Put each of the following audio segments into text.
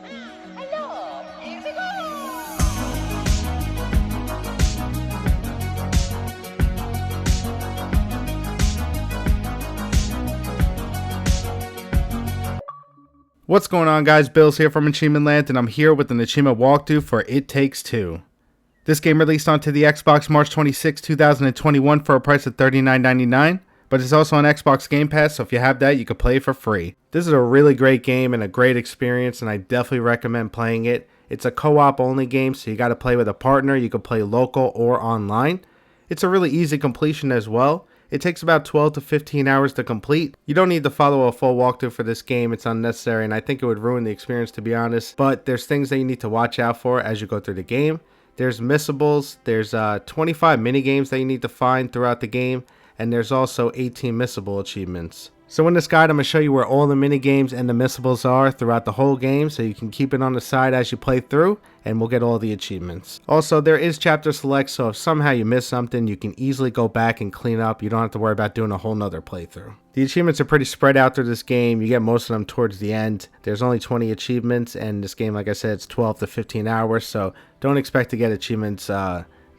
Hello, here we go! What's going on, guys? Billz here from Achievement Land, and I'm here with an achievement walkthrough for It Takes Two. This game released onto the Xbox March 26, 2021 for a price of $39.99, but it's also on Xbox Game Pass, so if you have that, you can play it for free. This is a really great game and a great experience, and I definitely recommend playing it. It's a co-op only game, so you got to play with a partner. You can play local or online. It's a really easy completion as well. It takes about 12 to 15 hours to complete. You don't need to follow a full walkthrough for this game. It's unnecessary, and I think it would ruin the experience, to be honest. But there's things that you need to watch out for as you go through the game. There's missables. There's 25 minigames that you need to find throughout the game. And there's also 18 missable achievements. So in this guide, I'm going to show you where all the minigames and the missables are throughout the whole game, so you can keep it on the side as you play through, and we'll get all the achievements. Also, there is chapter select, so if somehow you miss something, you can easily go back and clean up. You don't have to worry about doing a whole nother playthrough. The achievements are pretty spread out through this game. You get most of them towards the end. There's only 20 achievements, and this game, like I said, it's 12 to 15 hours, so don't expect to get achievements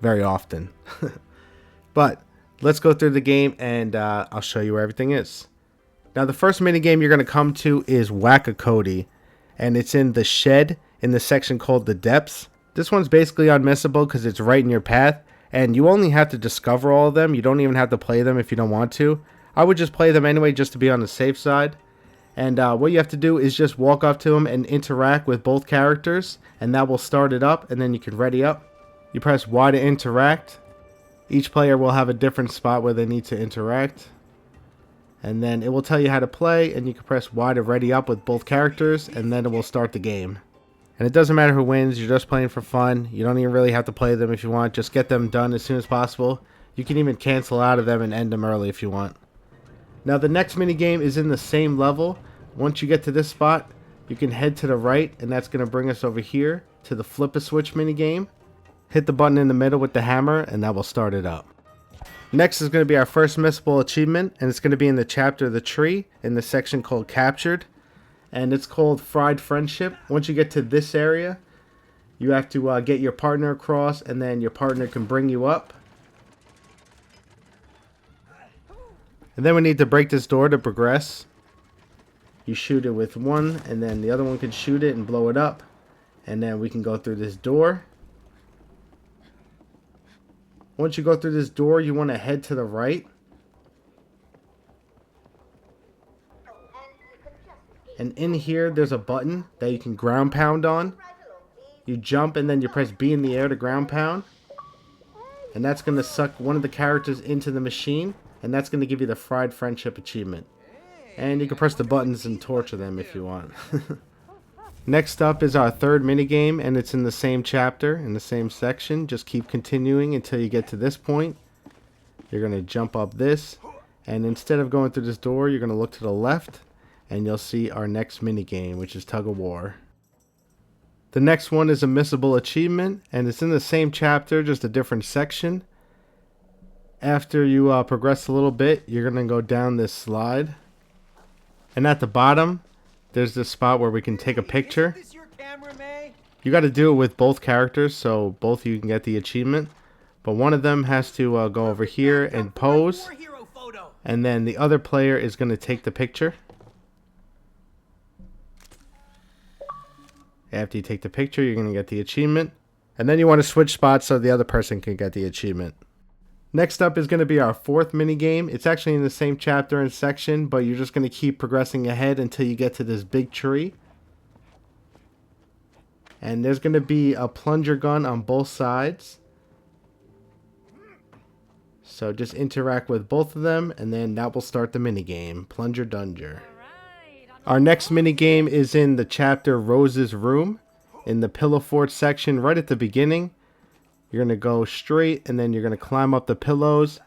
very often. But let's go through the game, and I'll show you where everything is. Now, the first minigame you're going to come to is Whack-a-Cody, and it's in the shed in the section called the depths. This one's basically unmissable because it's right in your path, and you only have to discover all of them. You don't even have to play them if you don't want to. I would just play them anyway just to be on the safe side. And what you have to do is just walk up to them and interact with both characters, and that will start it up, and then you can ready up. You press Y to interact. Each player will have a different spot where they need to interact. And then it will tell you how to play, and you can press Y to ready up with both characters, and then it will start the game. And it doesn't matter who wins, you're just playing for fun. You don't even really have to play them if you want. Just get them done as soon as possible. You can even cancel out of them and end them early if you want. Now the next minigame is in the same level. Once you get to this spot, you can head to the right, and that's going to bring us over here to the flip-a-switch minigame. Hit the button in the middle with the hammer, and that will start it up. Next is going to be our first missable achievement, and it's going to be in the chapter The Tree, in the section called Captured, and it's called Fried Friendship. Once you get to this area, you have to get your partner across, and then your partner can bring you up. And then we need to break this door to progress. You shoot it with one, and then the other one can shoot it and blow it up, and then we can go through this door. Once you go through this door, you want to head to the right. And in here, there's a button that you can ground pound on. You jump and then you press B in the air to ground pound. And that's going to suck one of the characters into the machine. And that's going to give you the Fried Friendship achievement. And you can press the buttons and torture them if you want. Next up is our third minigame, and it's in the same chapter, in the same section. Just keep continuing until you get to this point. You're going to jump up this, and instead of going through this door, you're going to look to the left, and you'll see our next minigame, which is Tug of War. The next one is a missable achievement, and it's in the same chapter, just a different section. After you progress a little bit, you're going to go down this slide, and at the bottom, there's this spot where we can take a picture. You got to do it with both characters, so both of you can get the achievement. But one of them has to go over here and pose, and then the other player is going to take the picture. After you take the picture, you're going to get the achievement. And then you want to switch spots so the other person can get the achievement. Next up is going to be our fourth minigame. It's actually in the same chapter and section, but you're just going to keep progressing ahead until you get to this big tree. And there's going to be a plunger gun on both sides. So just interact with both of them, and then that will start the minigame, Plunger Dunger. Our next minigame is in the chapter Rose's Room, in the Pillow Fort section right at the beginning. You're going to go straight, and then you're going to climb up the pillows.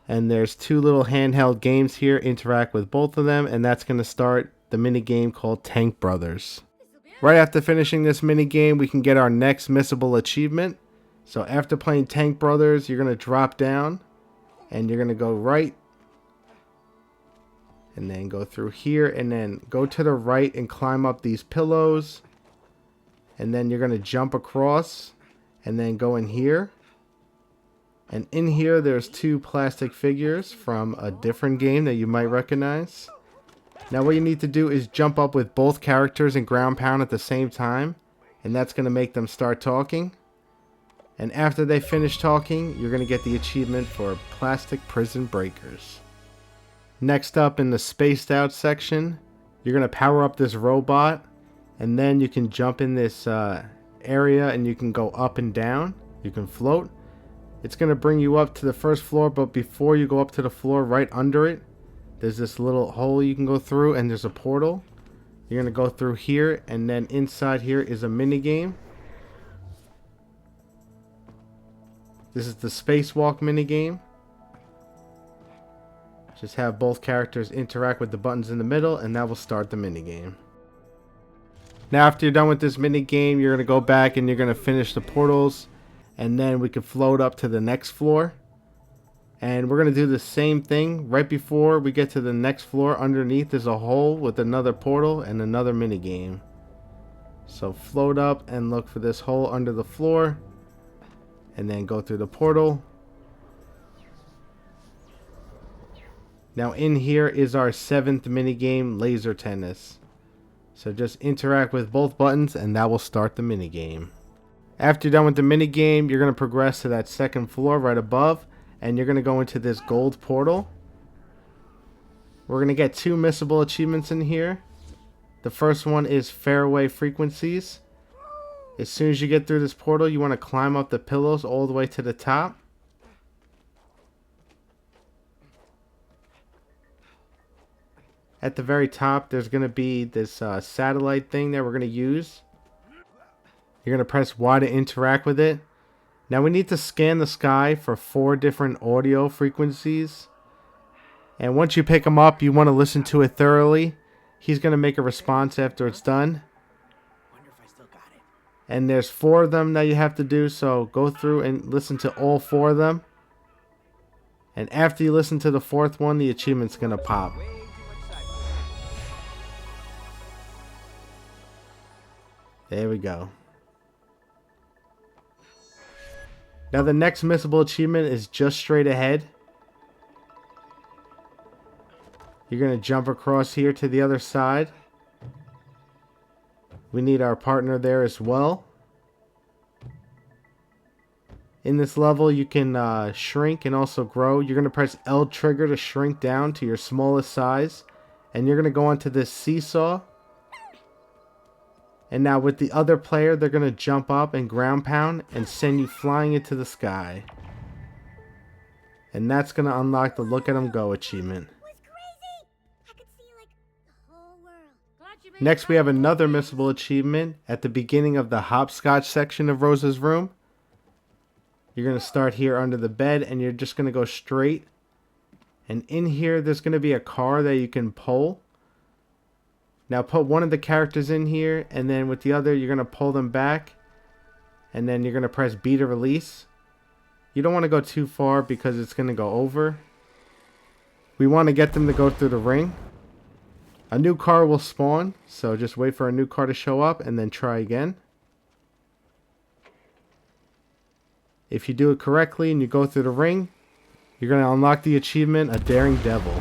And there's two little handheld games here. Interact with both of them, and that's going to start the mini game called Tank Brothers. Right after finishing this mini game, we can get our next missable achievement. So after playing Tank Brothers, you're going to drop down, and you're going to go right, and then go through here, and then go to the right and climb up these pillows. And then you're going to jump across and then go in here. And in here there's 2 plastic figures from a different game that you might recognize. Now what you need to do is jump up with both characters and ground pound at the same time. And that's going to make them start talking. And after they finish talking, you're going to get the achievement for Plastic Prison Breakers. Next up in the Spaced Out section, you're going to power up this robot. And then you can jump in this area and you can go up and down. You can float. It's going to bring you up to the first floor, but before you go up to the floor, right under it, there's this little hole you can go through and there's a portal. You're going to go through here, and then inside here is a minigame. This is the Spacewalk minigame. Just have both characters interact with the buttons in the middle, and that will start the minigame. Now after you're done with this minigame, you're going to go back and you're going to finish the portals, and then we can float up to the next floor. And we're going to do the same thing. Right before we get to the next floor, underneath is a hole with another portal and another minigame. So float up and look for this hole under the floor, and then go through the portal. Now in here is our 7th minigame, Laser Tennis. So just interact with both buttons and that will start the minigame. After you're done with the minigame, you're going to progress to that second floor right above. And you're going to go into this gold portal. We're going to get 2 missable achievements in here. The first one is Faraway Frequencies. As soon as you get through this portal, you want to climb up the pillows all the way to the top. At the very top, there's going to be this satellite thing that we're going to use. You're going to press Y to interact with it. Now we need to scan the sky for 4 different audio frequencies. And once you pick them up, you want to listen to it thoroughly. He's going to make a response after it's done. Wonder if I still got it. And there's 4 of them that you have to do, so go through and listen to all 4 of them. And after you listen to the 4th one, the achievement's going to pop. There we go. Now the next missable achievement is just straight ahead. You're going to jump across here to the other side. We need our partner there as well. In this level you can shrink and also grow. You're going to press L trigger to shrink down to your smallest size. And you're going to go onto this seesaw. And now with the other player, they're going to jump up and ground pound and send you flying into the sky. And that's going to unlock the Look at 'em Go achievement. Next we have another missable achievement at the beginning of the hopscotch section of Rosa's room. You're going to start here under the bed and you're just going to go straight. And in here there's going to be a car that you can pull. Now put one of the characters in here, and then with the other you're going to pull them back, and then you're going to press B to release. You don't want to go too far because it's going to go over. We want to get them to go through the ring. A new car will spawn, so just wait for a new car to show up and then try again. If you do it correctly and you go through the ring, you're going to unlock the achievement, A Daring Devil.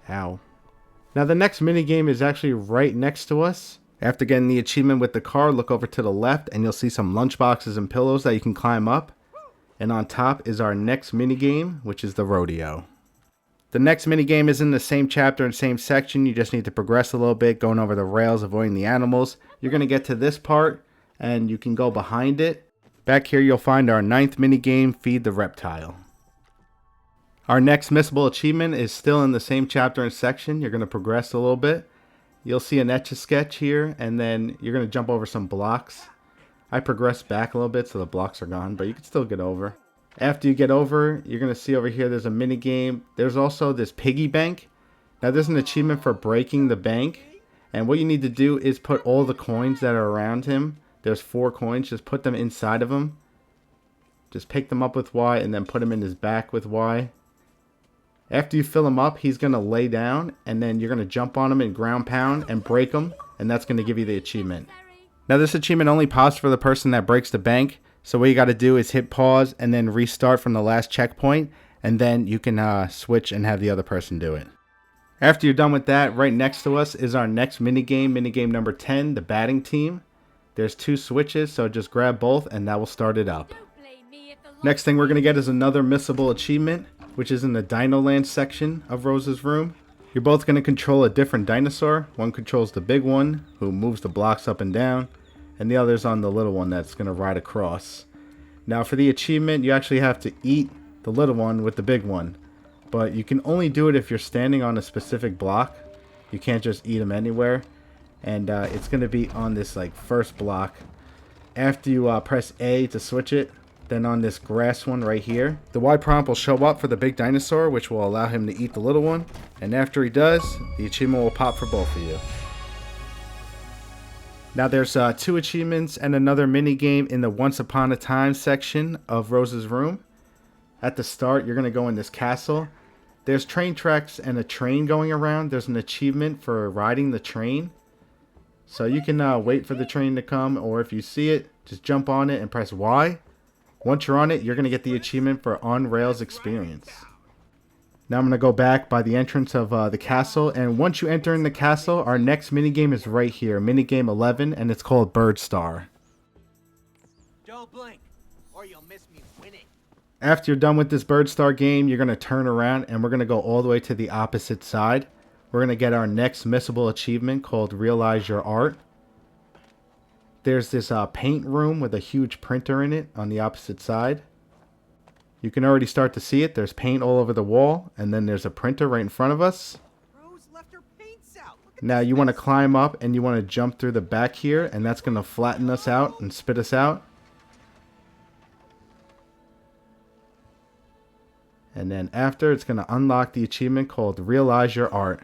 Ow. Now the next minigame is actually right next to us. After getting the achievement with the car, look over to the left and you'll see some lunchboxes and pillows that you can climb up. And on top is our next minigame, which is the Rodeo. The next minigame is in the same chapter and same section. You just need to progress a little bit, going over the rails, avoiding the animals. You're going to get to this part and you can go behind it. Back here you'll find our 9th minigame, Feed the Reptile. Our next missable achievement is still in the same chapter and section. You're going to progress a little bit. You'll see an Etch-a-Sketch here, and then you're going to jump over some blocks. I progressed back a little bit so the blocks are gone, but you can still get over. After you get over, you're going to see over here there's a minigame. There's also this piggy bank. Now there's an achievement for breaking the bank, and what you need to do is put all the coins that are around him. There's 4 coins. Just put them inside of him. Just pick them up with Y and then put them in his back with Y. After you fill him up, he's going to lay down, and then you're going to jump on him and ground pound and break him. and that's going to give you the achievement. Now this achievement only pops for the person that breaks the bank, so what you got to do is hit pause and then restart from the last checkpoint, and then you can switch and have the other person do it. After you're done with that, right next to us is our next minigame, minigame number 10, the batting team. There's 2 switches, so just grab both and that will start it up. Next thing we're going to get is another Missable achievement, which is in the Dino Land section of Rose's room. You're both going to control a different dinosaur. One controls the big one, who moves the blocks up and down, and the other's on the little one that's going to ride across. Now for the achievement, you actually have to eat the little one with the big one, but you can only do it if you're standing on a specific block. You can't just eat them anywhere, and it's going to be on this like first block. After you press A to switch it, then on this grass one right here, the Y prompt will show up for the big dinosaur, which will allow him to eat the little one, and after he does, the achievement will pop for both of you. Now there's 2 achievements and another mini game in the Once Upon a Time section of Rose's room. At the start, you're going to go in this castle. There's train tracks and a train going around. There's an achievement for riding the train. So you can wait for the train to come, or if you see it, just jump on it and press Y. Once you're on it, you're going to get the achievement for On Rails Experience. Now I'm going to go back by the entrance of the castle, and once you enter in the castle, our next minigame is right here, minigame 11, and it's called Birdstar. Don't blink, or you'll miss me winning. After you're done with this Birdstar game, you're going to turn around, and we're going to go all the way to the opposite side. We're going to get our next Missable achievement called Realize Your Art. There's this paint room with a huge printer in it on the opposite side. You can already start to see it. There's paint all over the wall, and then there's a printer right in front of us. Rose left her paints out. Now you want to climb up and you want to jump through the back here, and that's going to flatten us out and spit us out. And then after, it's going to unlock the achievement called Realize Your Art.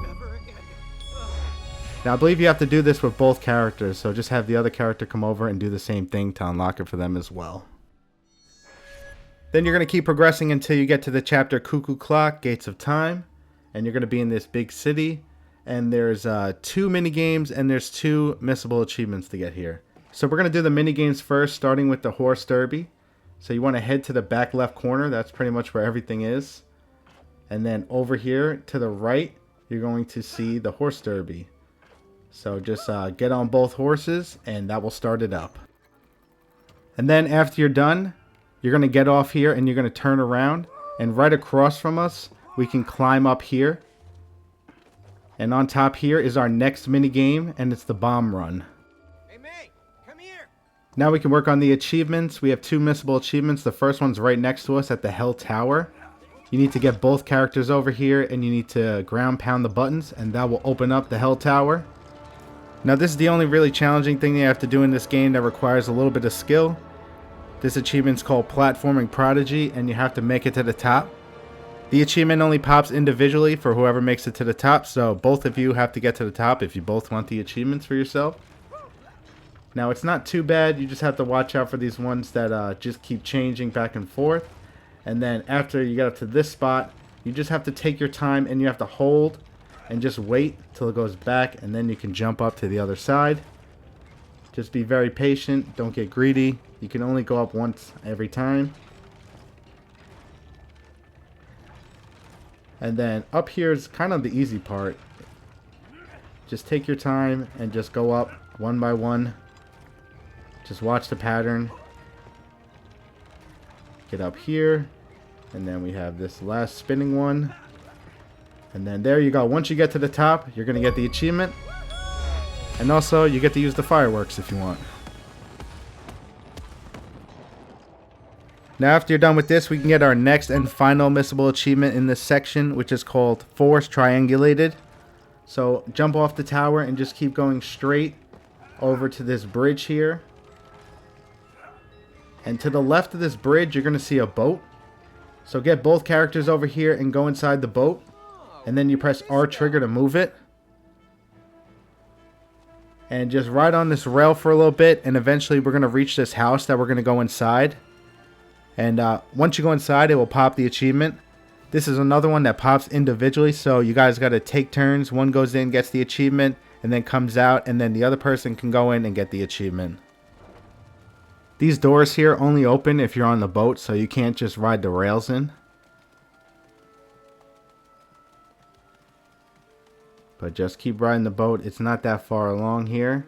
Never again. Now I believe you have to do this with both characters, so just have the other character come over and do the same thing to unlock it for them as well. Then you're going to keep progressing until you get to the chapter Cuckoo Clock, Gates of Time, and you're going to be in this big city, and there's 2 minigames and there's 2 Missable achievements to get here. So we're going to do the minigames first, starting with the Horse Derby. So you want to head to the back left corner, that's pretty much where everything is. And then over here to the right, you're going to see the Horse Derby. So just get on both horses and that will start it up. And then after you're done, you're going to get off here and you're going to turn around, and right across from us we can climb up here, and on top here is our next mini game, and it's the bomb run. Hey May, come here. Now we can work on the achievements. We have 2 Missable achievements. The first one's right next to us at the Hell Tower. You need to get both characters over here and you need to ground pound the buttons, and that will open up the Hell Tower. Now this is the only really challenging thing you have to do in this game that requires a little bit of skill. This achievement's called Platforming Prodigy, and you have to make it to the top. The achievement only pops individually for whoever makes it to the top, so both of you have to get to the top if you both want the achievements for yourself. Now it's not too bad, you just have to watch out for these ones that just keep changing back and forth. And then after you get up to this spot, you just have to take your time and you have to hold and just wait till it goes back, and then you can jump up to the other side. Just be very patient, don't get greedy. You can only go up once every time. And then up here is kind of the easy part. Just take your time and just go up one by one. Just watch the pattern. Get up here. And then we have this last spinning one. And then there you go. Once you get to the top, you're going to get the achievement. And also, you get to use the fireworks if you want. Now after you're done with this, we can get our next and final Missable achievement in this section, which is called Force Triangulated. So jump off the tower and just keep going straight over to this bridge here. And to the left of this bridge, you're going to see a boat. So get both characters over here and go inside the boat. And then you press R trigger to move it. And just ride on this rail for a little bit, and eventually we're going to reach this house that we're going to go inside. And once you go inside, it will pop the achievement. This is another one that pops individually, so you guys got to take turns. One goes in, gets the achievement, and then comes out, and then the other person can go in and get the achievement. These doors here only open if you're on the boat, so you can't just ride the rails in. But just keep riding the boat. It's not that far along here.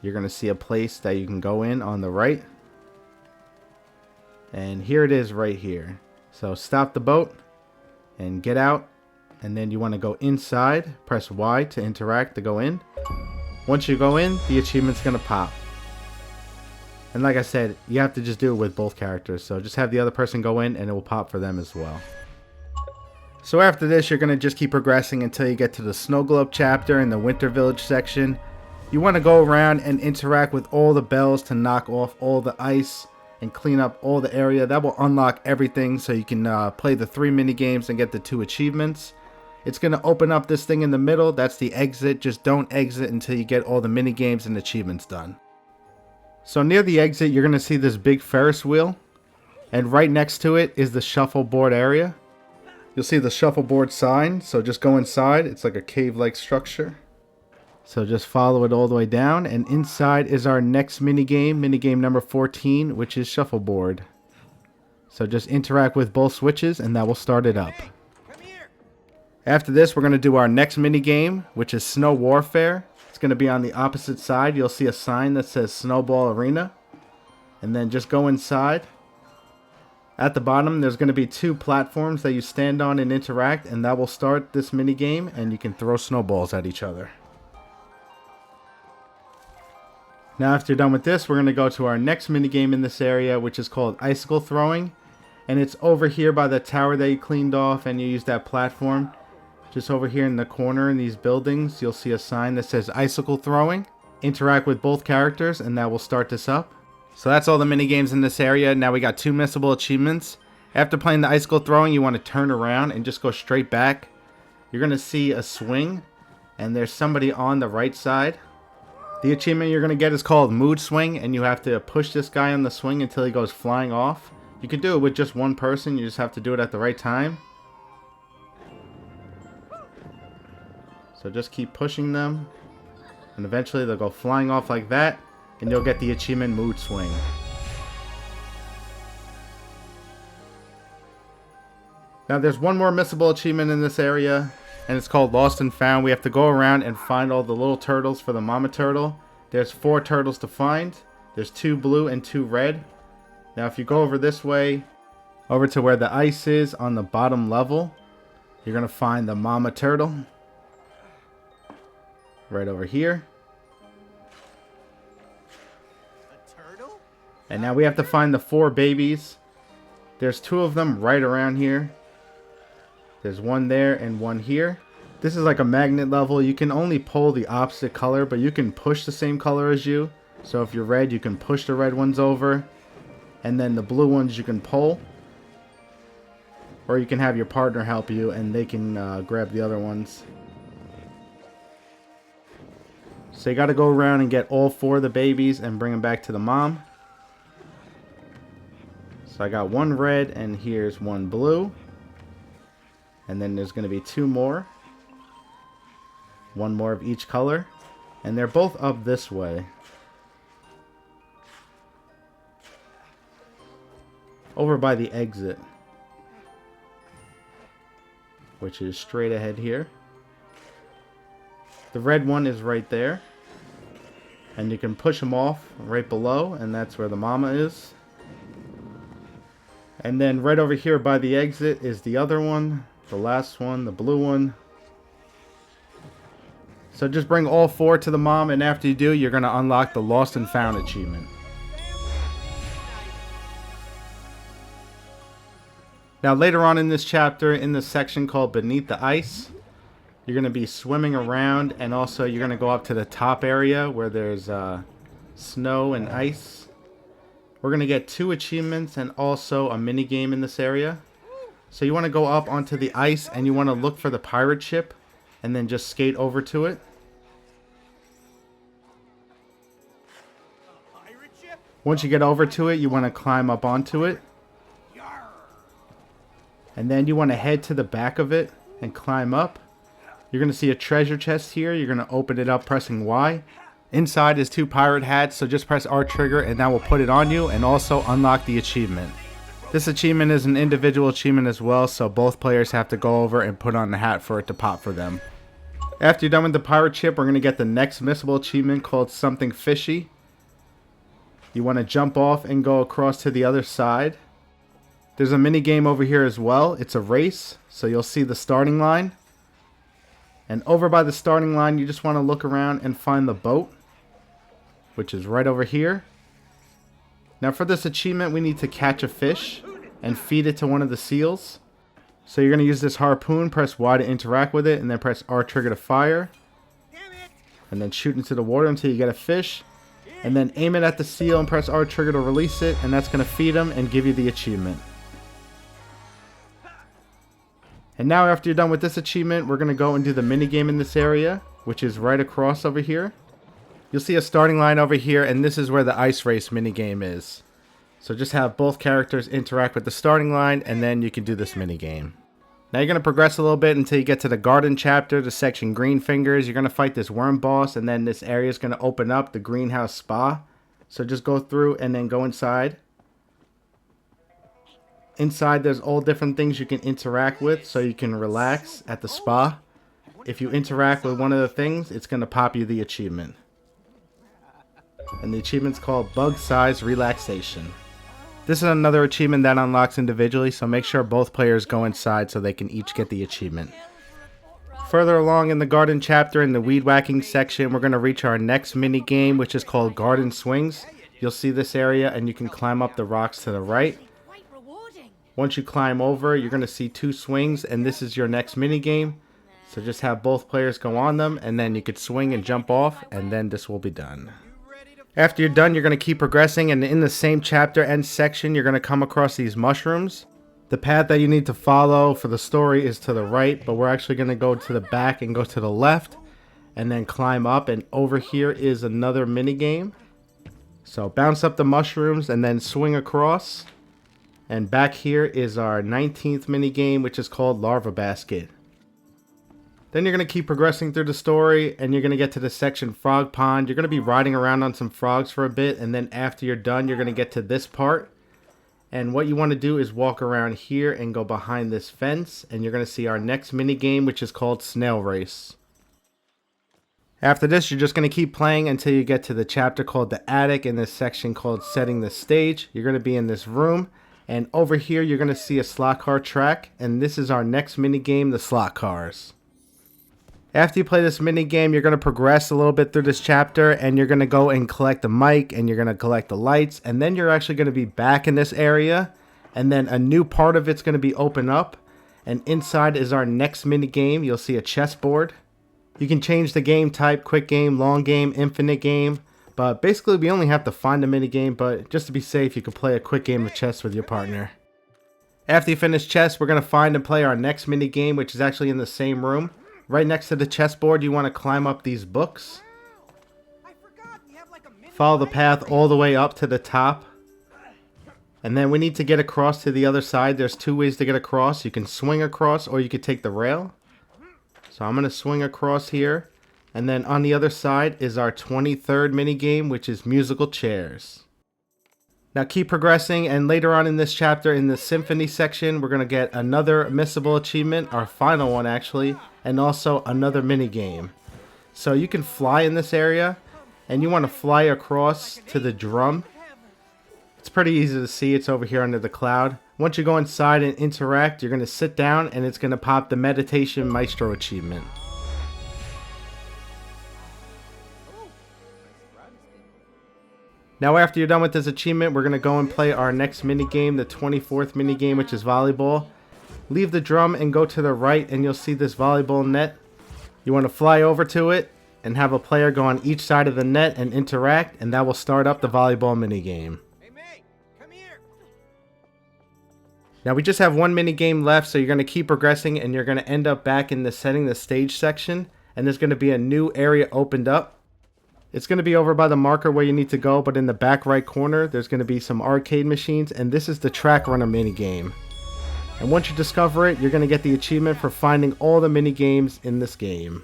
You're going to see a place that you can go in on the right. And here it is right here. So stop the boat and get out. And then you want to go inside. Press Y to interact to go in. Once you go in, the achievement's going to pop. And like I said, you have to just do it with both characters. So just have the other person go in and it will pop for them as well. So after this, you're going to just keep progressing until you get to the Snow Globe chapter in the Winter Village section. You want to go around and interact with all the bells to knock off all the ice and clean up all the area. That will unlock everything so you can play the 3 mini games and get the 2 achievements. It's going to open up this thing in the middle. That's the exit. Just don't exit until you get all the mini games and achievements done. So near the exit, you're going to see this big Ferris wheel. And right next to it is the shuffleboard area. You'll see the shuffleboard sign, so just go inside. It's like a cave-like structure. So just follow it all the way down, and inside is our next minigame, minigame number 14, which is shuffleboard. So just interact with both switches, and that will start it up. Hey, come here. After this, we're going to do our next minigame, which is Snow Warfare. It's going to be on the opposite side. You'll see a sign that says Snowball Arena. And then just go inside. At the bottom, there's going to be 2 platforms that you stand on and interact, and that will start this mini game, and you can throw snowballs at each other. Now, after you're done with this, we're going to go to our next mini game in this area, which is called Icicle Throwing, and it's over here by the tower that you cleaned off, and you use that platform. Just over here in the corner in these buildings, you'll see a sign that says Icicle Throwing. Interact with both characters, and that will start this up. So that's all the mini games in this area. Now we got 2 missable achievements. After playing the Icicle Throwing, you want to turn around and just go straight back. You're going to see a swing, and there's somebody on the right side. The achievement you're going to get is called Mood Swing, and you have to push this guy on the swing until he goes flying off. You can do it with just one person. You just have to do it at the right time. So just keep pushing them, and eventually they'll go flying off like that. And you'll get the achievement Mood Swing. Now there's one more missable achievement in this area, and it's called Lost and Found. We have to go around and find all the little turtles for the mama turtle. There's 4 turtles to find. There's 2 blue and 2 red. Now if you go over this way, over to where the ice is on the bottom level, you're going to find the mama turtle. Right over here. And now we have to find the 4 babies. There's 2 of them right around here. There's one there and one here. This is like a magnet level. You can only pull the opposite color, but you can push the same color as you. So if you're red, you can push the red ones over. And then the blue ones you can pull. Or you can have your partner help you and they can grab the other ones. So you got to go around and get all 4 of the babies and bring them back to the mom. So I got 1 red and here's 1 blue. And then there's going to be 2 more. 1 more of each color. And they're both up this way. Over by the exit. Which is straight ahead here. The red one is right there. And you can push them off right below. And that's where the mama is. And then right over here by the exit is the other one. The last one, the blue one. So just bring all 4 to the mom, and after you do, you're going to unlock the Lost and Found achievement. Now later on in this chapter, in the section called Beneath the Ice, you're going to be swimming around, and also you're going to go up to the top area where there's snow and ice. We're going to get 2 achievements and also a mini game in this area. So you want to go up onto the ice and you want to look for the pirate ship and then just skate over to it. Once you get over to it, you want to climb up onto it. And then you want to head to the back of it and climb up. You're going to see a treasure chest here. You're going to open it up pressing Y. Inside is 2 pirate hats, so just press R trigger and that will put it on you and also unlock the achievement. This achievement is an individual achievement as well, so both players have to go over and put on the hat for it to pop for them. After you're done with the pirate ship, we're going to get the next missable achievement called something fishy. You want to jump off and go across to the other side. There's a mini game over here as well. It's a race, so you'll see the starting line. And over by the starting line, you just want to look around and find the boat, which is right over here. Now for this achievement, we need to catch a fish and feed it to one of the seals. So you're going to use this harpoon, press Y to interact with it, and then press R trigger to fire. And then shoot into the water until you get a fish. And then aim it at the seal and press R trigger to release it, and that's going to feed them and give you the achievement. And now after you're done with this achievement, we're going to go and do the minigame in this area, which is right across over here. You'll see a starting line over here, and this is where the ice race minigame is. So just have both characters interact with the starting line, and then you can do this minigame. Now you're going to progress a little bit until you get to the garden chapter, the section green fingers. You're going to fight this worm boss, and then this area is going to open up, the greenhouse spa. So just go through and then go inside. Inside there's all different things you can interact with, so you can relax at the spa. If you interact with one of the things, it's going to pop you the achievement. And the achievement's called Bug Size Relaxation. This is another achievement that unlocks individually, so make sure both players go inside so they can each get the achievement. Further along in the garden chapter, in the weed whacking section, we're going to reach our next mini game, which is called Garden Swings. You'll see this area and you can climb up the rocks to the right. Once you climb over, you're going to see 2 swings, and this is your next mini game. So just have both players go on them, and then you could swing and jump off, and then this will be done. After you're done, you're going to keep progressing, and in the same chapter and section, you're going to come across these mushrooms. The path that you need to follow for the story is to the right, but we're actually going to go to the back and go to the left, and then climb up, and over here is another mini game. So bounce up the mushrooms and then swing across. And back here is our 19th mini game, which is called Larva Basket. Then you're going to keep progressing through the story, and you're going to get to the section Frog Pond. You're going to be riding around on some frogs for a bit, and then after you're done, you're going to get to this part. And what you want to do is walk around here and go behind this fence, and you're going to see our next mini game, which is called Snail Race. After this, you're just going to keep playing until you get to the chapter called The Attic, in this section called Setting the Stage. You're going to be in this room. And over here, you're going to see a slot car track, and this is our next mini game, the Slotcars. After you play this mini game, you're going to progress a little bit through this chapter, and you're going to go and collect the mic, and you're going to collect the lights, and then you're actually going to be back in this area, and then a new part of it's going to be open up, and inside is our next mini game. You'll see a chessboard. You can change the game type: quick game, long game, infinite game. But basically, we only have to find a minigame, but just to be safe, you can play a quick game of chess with your partner. After you finish chess, we're going to find and play our next minigame, which is actually in the same room. Right next to the chessboard, you want to climb up these books. Follow the path all the way up to the top. And then we need to get across to the other side. There's 2 ways to get across. You can swing across, or you can take the rail. So I'm going to swing across here. And then on the other side is our 23rd minigame, which is musical chairs. Now keep progressing, and later on in this chapter, in the symphony section, we're going to get another missable achievement, our final one actually, and also another minigame. So you can fly in this area, and you want to fly across to the drum. It's pretty easy to see, it's over here under the cloud. Once you go inside and interact, you're going to sit down, and it's going to pop the meditation Maestro achievement. Now after you're done with this achievement, we're going to go and play our next minigame, the 24th minigame, which is volleyball. Leave the drum and go to the right, and you'll see this volleyball net. You want to fly over to it and have a player go on each side of the net and interact, and that will start up the volleyball minigame. Hey, mate, come here. Now we just have one minigame left, so you're going to keep progressing, and you're going to end up back in the setting the stage section, and there's going to be a new area opened up. It's going to be over by the marker where you need to go, but in the back right corner, there's going to be some arcade machines, and this is the track runner minigame. And once you discover it, you're going to get the achievement for finding all the mini games in this game.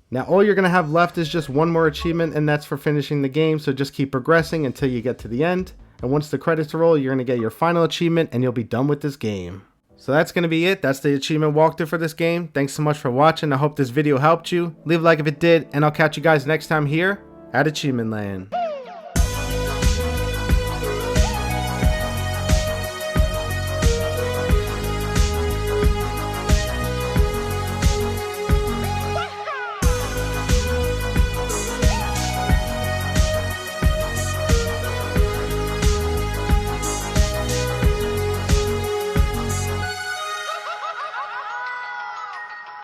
Now all you're going to have left is just one more achievement, and that's for finishing the game, so just keep progressing until you get to the end. And once the credits roll, you're going to get your final achievement and you'll be done with this game. So that's going to be it. That's the achievement walkthrough for this game. Thanks so much for watching. I hope this video helped you. Leave a like if it did, and I'll catch you guys next time here at Achievement Land.